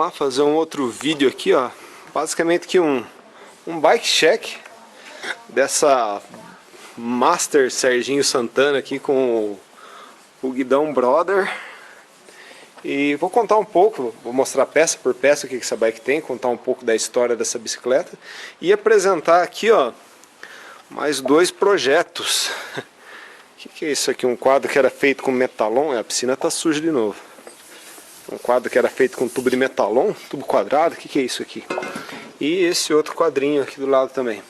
lá fazer um outro vídeo aqui, ó. Basicamente que um bike check dessa Master Serginho Santana aqui com o guidão Brother. E vou contar um pouco, vou mostrar peça por peça o que essa bike tem, contar um pouco da história dessa bicicleta e apresentar aqui, ó, mais dois projetos. O que é isso aqui? Um quadro que era feito com metalon, a piscina tá suja de novo. Um quadro que era feito com tubo de metalon, tubo quadrado, o que é isso aqui? E esse outro quadrinho aqui do lado também.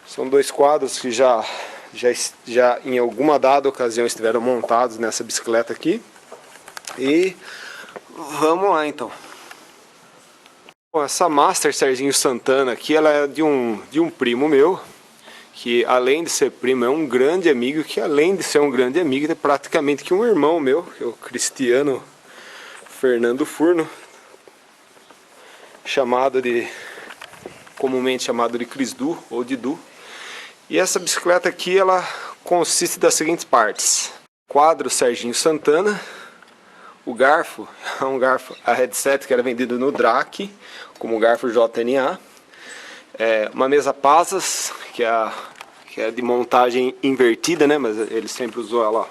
São dois quadros que já em alguma dada ocasião estiveram montados nessa bicicleta aqui. E vamos lá então. Bom, essa Master Serginho Santana aqui, ela é de um primo meu, que além de ser primo é um grande amigo, que além de ser um grande amigo é praticamente que um irmão meu, que é o Cristiano Fernando Furno, comumente chamado de Crisdu ou de Du. E essa bicicleta aqui, ela consiste das seguintes partes: quadro Serginho Santana, o garfo é um garfo a headset que era vendido no Drac como garfo JNA, uma mesa Pasas que é de montagem invertida, né, mas ele sempre usou ela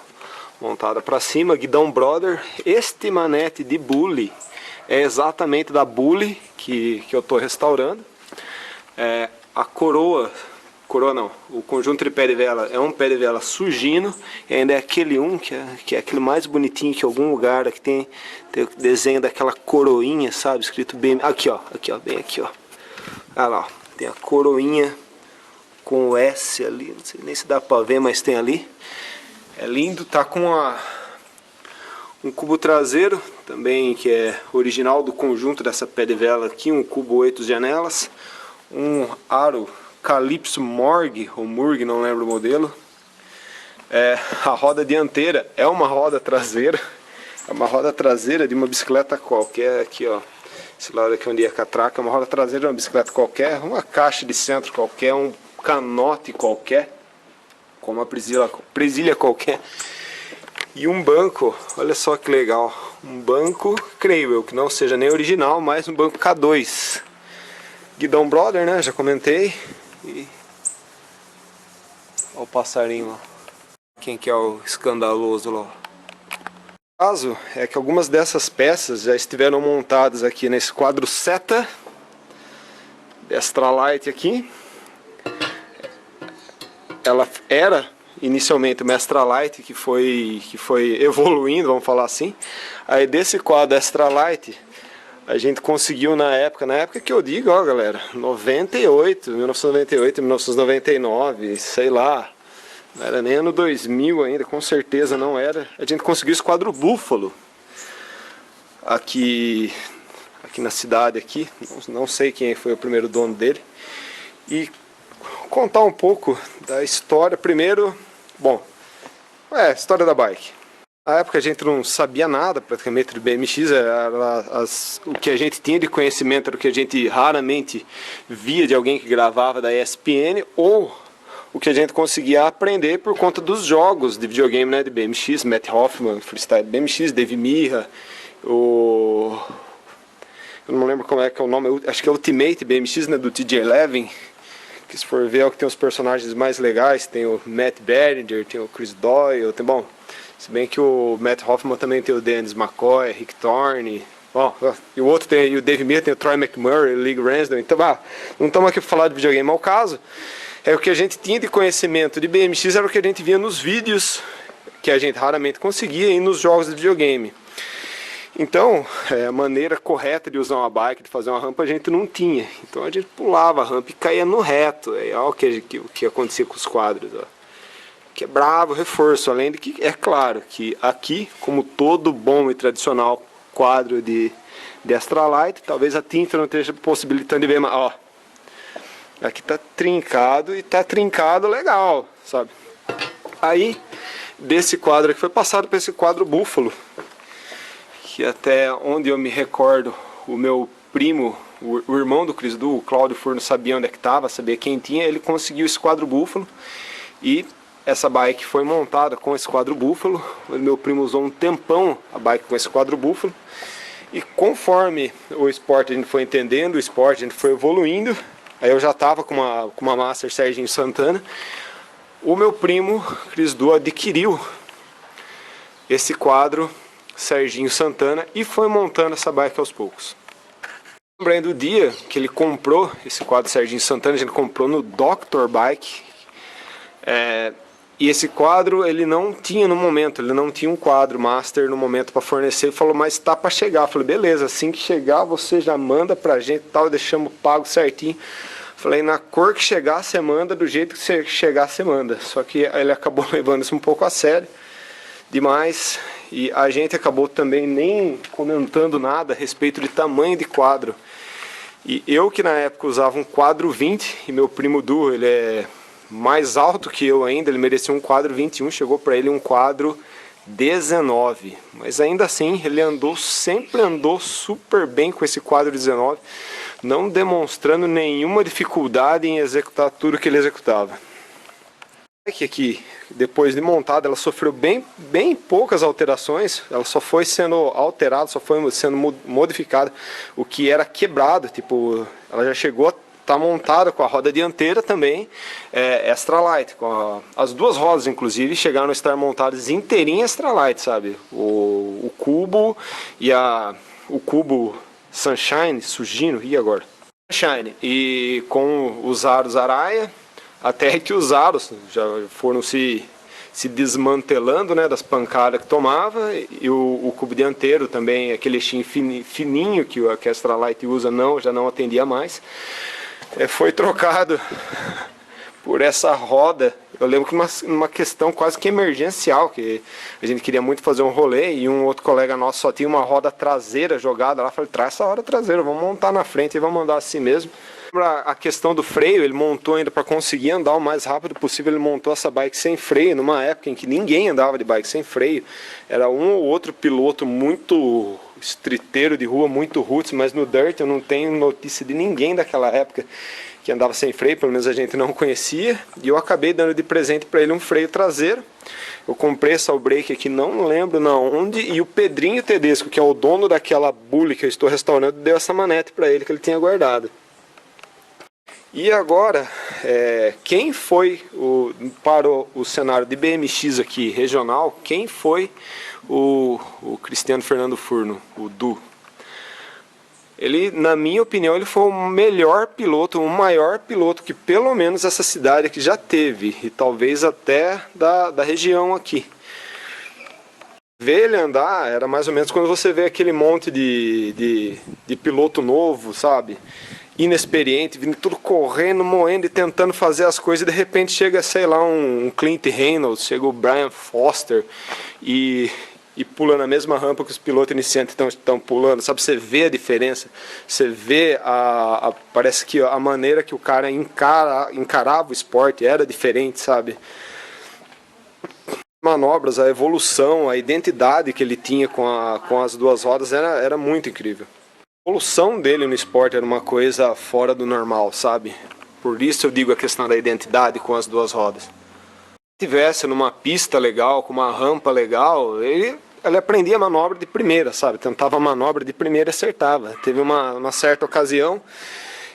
montada para cima, guidão Brother. Este manete de Bully é exatamente da Bully que eu estou restaurando. A coroa não, o conjunto de pé de vela é um pé de vela Sugino, e ainda é aquele que é aquele mais bonitinho que em algum lugar aqui tem o desenho daquela coroinha, sabe, escrito bem aqui, ó, bem aqui, ó. Olha lá, ó, tem a coroinha com o S ali, não sei nem se dá pra ver, mas tem ali. É lindo, tá com um cubo traseiro também que é original do conjunto dessa pé de vela aqui, um cubo 8 janelas, um aro Calypso Morg, ou Murg, não lembro o modelo. A roda dianteira é uma roda traseira, de uma bicicleta qualquer, aqui ó, esse lado aqui onde é a catraca, é uma roda traseira de uma bicicleta qualquer, uma caixa de centro qualquer, um canote qualquer, com uma presilha qualquer, e um banco, olha só que legal, um banco, creio eu, que não seja nem original, mas um banco K2, guidão Brother, né, já comentei. E olha o passarinho lá. Quem que é o escandaloso lá? O caso é que algumas dessas peças já estiveram montadas aqui nesse quadro seta Extra Light aqui. Ela era inicialmente uma Extra Light que foi evoluindo, vamos falar assim. Aí desse quadro Extra Light a gente conseguiu na época que eu digo, ó galera, 1998, 1999, sei lá, não era nem ano 2000 ainda, com certeza não era. A gente conseguiu esse quadro Búfalo aqui na cidade aqui, não sei quem foi o primeiro dono dele. E contar um pouco da história primeiro, bom, história da bike. Na época a gente não sabia nada praticamente de BMX, o que a gente tinha de conhecimento era o que a gente raramente via de alguém que gravava da ESPN, ou o que a gente conseguia aprender por conta dos jogos de videogame, né, de BMX, Matt Hoffman, Freestyle BMX, Dave Mirra, eu não lembro como é que é o nome, acho que é Ultimate BMX, né, do TJ Levin, que se for ver é o que tem os personagens mais legais, tem o Matt Berninger, tem o Chris Doyle, tem, bom, se bem que o Matt Hoffman também tem o Dennis McCoy, Rick Thorne, bom, e o outro tem, e o Dave Mirra tem o Troy McMurray, o Lee Ransdale, então, não estamos aqui para falar de videogame, mas o caso é o que a gente tinha de conhecimento de BMX, era o que a gente via nos vídeos, que a gente raramente conseguia, e nos jogos de videogame. Então, a maneira correta de usar uma bike, de fazer uma rampa, a gente não tinha. Então a gente pulava a rampa e caía no reto. Olha o que acontecia com os quadros, ó. Quebrava o reforço, além de que, é claro, que aqui, como todo bom e tradicional quadro de Extra Light, talvez a tinta não esteja possibilitando de ver, mas ó, aqui tá trincado e tá trincado legal, sabe? Aí, desse quadro aqui foi passado para esse quadro Búfalo, que até onde eu me recordo, o meu primo, o irmão do Cris Du, o Cláudio Furno, sabia onde é que estava, sabia quem tinha, ele conseguiu esse quadro Búfalo e essa bike foi montada com esse quadro Búfalo. O meu primo usou um tempão a bike com esse quadro Búfalo E conforme o esporte a gente foi entendendo, o esporte a gente foi evoluindo, aí eu já estava com uma Master Serginho Santana, o meu primo Cris Du adquiriu esse quadro Serginho Santana e foi montando essa bike aos poucos. Lembrei do dia que ele comprou esse quadro Serginho Santana, a gente comprou no Dr. Bike. E esse quadro ele não tinha no momento, ele não tinha um quadro Master no momento para fornecer. Ele falou, mas tá para chegar. Eu falei, beleza, assim que chegar você já manda pra gente e tal, deixamos pago certinho. Falei, na cor que chegar você manda, do jeito que você chegar você manda. Só que ele acabou levando isso um pouco a sério demais. E a gente acabou também nem comentando nada a respeito de tamanho de quadro. E eu que na época usava um quadro 20, e meu primo Du, ele é mais alto que eu ainda, ele merecia um quadro 21, chegou para ele um quadro 19. Mas ainda assim, ele sempre andou super bem com esse quadro 19, não demonstrando nenhuma dificuldade em executar tudo que ele executava. Aqui, depois de montada, ela sofreu bem poucas alterações, ela só foi sendo alterada, só foi sendo modificada, o que era quebrado, tipo, ela já chegou a estar montada com a roda dianteira também, extra light, as duas rodas inclusive chegaram a estar montadas inteirinha extra light, sabe, o cubo e o cubo Sunshine, Sugino, e agora? Sunshine, e com os aros Araia, até que os aros já foram se desmantelando, né, das pancadas que tomava, e o cubo dianteiro também, aquele eixinho fininho que a Extra Light usa, já não atendia mais. Foi trocado por essa roda. Eu lembro que uma questão quase que emergencial, que a gente queria muito fazer um rolê e um outro colega nosso só tinha uma roda traseira jogada lá. Falei, traz essa roda traseira, vamos montar na frente e vamos andar assim mesmo. A questão do freio, ele montou ainda para conseguir andar o mais rápido possível, ele montou essa bike sem freio, numa época em que ninguém andava de bike sem freio. Era um ou outro piloto muito streeteiro de rua, muito roots, mas no dirt eu não tenho notícia de ninguém daquela época que andava sem freio, pelo menos a gente não conhecia, e eu acabei dando de presente para ele um freio traseiro. Eu comprei essa brake aqui, não lembro na onde, e o Pedrinho Tedesco, que é o dono daquela bully que eu estou restaurando, deu essa manete para ele que ele tinha guardado. E agora, quem foi para o cenário de BMX aqui regional, quem foi o Cristiano Fernando Furno, o Du? Ele, na minha opinião, ele foi o melhor piloto, o maior piloto que pelo menos essa cidade aqui já teve, e talvez até da região aqui. Ver ele andar era mais ou menos quando você vê aquele monte de piloto novo, sabe? Inexperiente, vindo tudo correndo, moendo e tentando fazer as coisas, e de repente chega, sei lá, um Clint Reynolds, chega o Brian Foster e pula na mesma rampa que os pilotos iniciantes estão pulando, sabe? Você vê a diferença, você vê parece que a maneira que o cara encarava o esporte era diferente, sabe? Manobras, a evolução, a identidade que ele tinha com as duas rodas era muito incrível. A evolução dele no esporte era uma coisa fora do normal, sabe? Por isso eu digo a questão da identidade com as duas rodas. Se tivesse numa pista legal, com uma rampa legal, ele aprendia a manobra de primeira, sabe? Tentava a manobra de primeira e acertava. Teve uma certa ocasião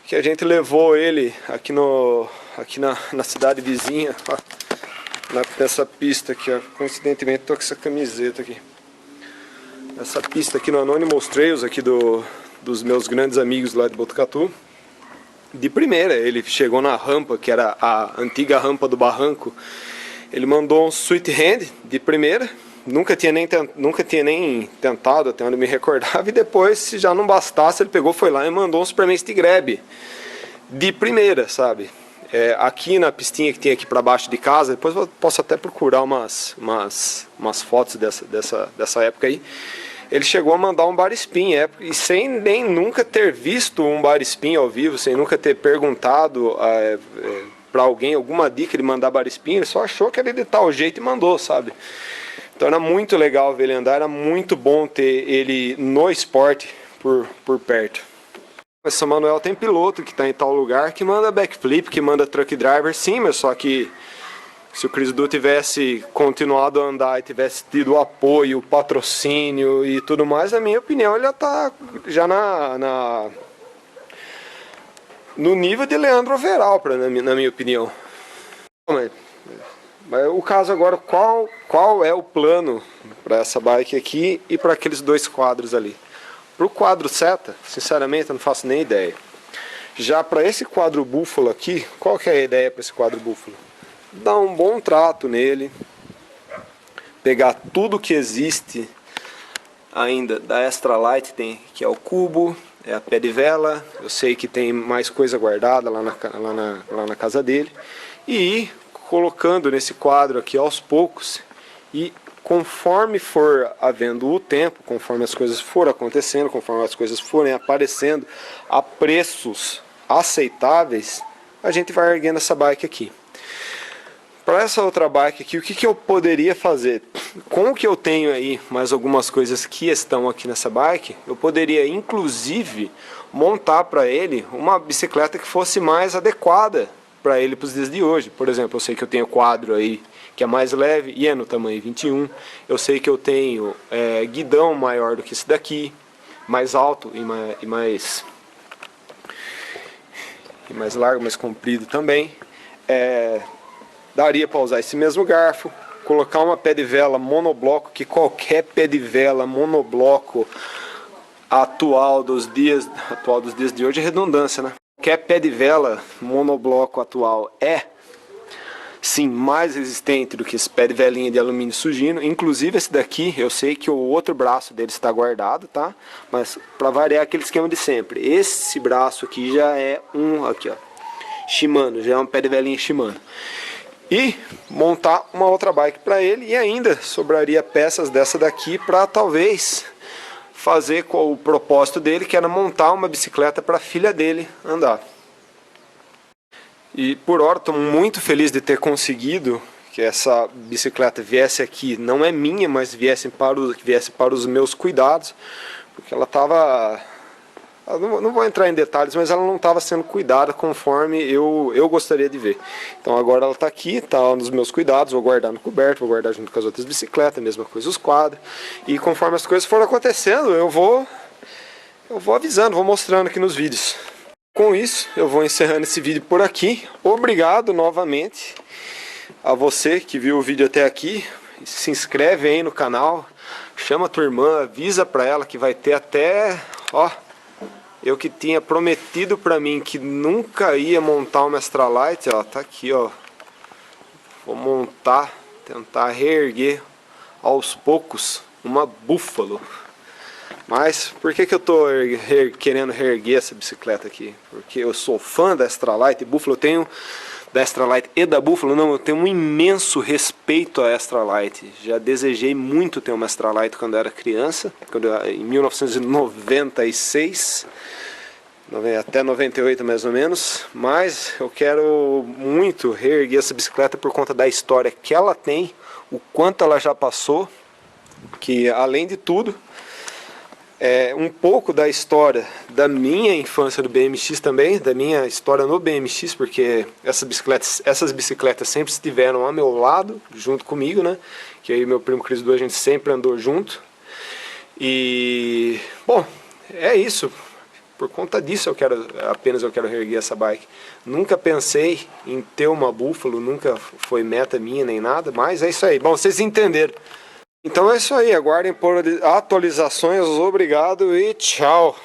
que a gente levou ele aqui na cidade vizinha, nessa pista aqui, ó. Coincidentemente estou com essa camiseta aqui. Essa pista aqui no Anonymous Trails, aqui dos meus grandes amigos lá de Botucatu. De primeira, ele chegou na rampa, que era a antiga rampa do barranco. Ele mandou um sweet hand de primeira. Nunca tinha nem tentado, até onde eu me recordava. E depois, se já não bastasse, ele pegou, foi lá e mandou um Superman Stick Grab de primeira, sabe? Aqui na pistinha que tem aqui para baixo de casa, depois eu posso até procurar umas fotos dessa época aí. Ele chegou a mandar um bar spin, e sem nem nunca ter visto um bar spin ao vivo, sem nunca ter perguntado para alguém alguma dica de mandar bar spin, ele só achou que era de tal jeito e mandou, sabe? Então era muito legal ver ele andar, era muito bom ter ele no esporte por perto. Mas São Manuel tem piloto que está em tal lugar que manda backflip, que manda truck driver, sim, mas só que Se o Cris Du tivesse continuado a andar e tivesse tido o apoio, o patrocínio e tudo mais, na minha opinião, ele já tá já no nível de Leandro Overal, na minha opinião. Mas o caso agora, qual é o plano para essa bike aqui e para aqueles dois quadros ali? Para o quadro seta, sinceramente, eu não faço nem ideia. Já para esse quadro búfalo aqui, qual que é a ideia para esse quadro búfalo? Dar um bom trato nele, pegar tudo que existe ainda da Extra Light, que é o cubo, é a pé de vela, eu sei que tem mais coisa guardada lá na casa dele, e ir colocando nesse quadro aqui aos poucos, e conforme for havendo o tempo, conforme as coisas forem acontecendo, conforme as coisas forem aparecendo a preços aceitáveis, a gente vai erguendo essa bike aqui. Para essa outra bike aqui, o que eu poderia fazer? Com o que eu tenho aí, mais algumas coisas que estão aqui nessa bike, eu poderia inclusive montar para ele uma bicicleta que fosse mais adequada para ele para os dias de hoje. Por exemplo, eu sei que eu tenho quadro aí que é mais leve e é no tamanho 21. Eu sei que eu tenho guidão maior do que esse daqui, mais alto e mais largo, mais comprido também. Daria para usar esse mesmo garfo, colocar uma pé de vela monobloco, que qualquer pé de vela monobloco atual dos dias de hoje é redundância, né? Qualquer pé de vela monobloco atual é sim mais resistente do que esse pé de velinha de alumínio sujino. Inclusive esse daqui, eu sei que o outro braço dele está guardado, tá? Mas para variar aquele esquema de sempre. Esse braço aqui já é aqui ó, Shimano, já é um pé de velinha Shimano. E montar uma outra bike para ele, e ainda sobraria peças dessa daqui para talvez fazer com o propósito dele, que era montar uma bicicleta para a filha dele andar. E por hora estou muito feliz de ter conseguido que essa bicicleta viesse aqui, não é minha, mas viesse para os meus cuidados, porque ela estava... Não vou entrar em detalhes, mas ela não estava sendo cuidada conforme eu gostaria de ver. Então agora ela está aqui, está nos meus cuidados, vou guardar no coberto, vou guardar junto com as outras bicicletas, mesma coisa os quadros. E conforme as coisas forem acontecendo, eu vou avisando, vou mostrando aqui nos vídeos. Com isso, eu vou encerrando esse vídeo por aqui. Obrigado novamente a você que viu o vídeo até aqui. Se inscreve aí no canal, chama a tua irmã, avisa para ela que vai ter até... Eu que tinha prometido pra mim que nunca ia montar uma Extra Light, ó, tá aqui, ó. Vou montar, tentar reerguer aos poucos uma Buffalo. Mas por que eu tô querendo reerguer essa bicicleta aqui? Porque eu sou fã da Extra Light e Buffalo. Eu tenho da Extra Light e da Buffalo, não, eu tenho um imenso respeito à Extra Light. Já desejei muito ter uma Extra Light quando eu era criança, em 1996, até 98 mais ou menos, mas eu quero muito reerguer essa bicicleta por conta da história que ela tem, o quanto ela já passou, que além de tudo, um pouco da história da minha infância do BMX também, da minha história no BMX, porque essas bicicletas sempre estiveram ao meu lado, junto comigo, né? Que aí meu primo Cris Du, a gente sempre andou junto. E, bom, é isso. Por conta disso eu quero reerguer essa bike. Nunca pensei em ter uma Buffalo, nunca foi meta minha nem nada, mas é isso aí. Bom, vocês entenderam. Então é isso aí, aguardem por atualizações, obrigado e tchau!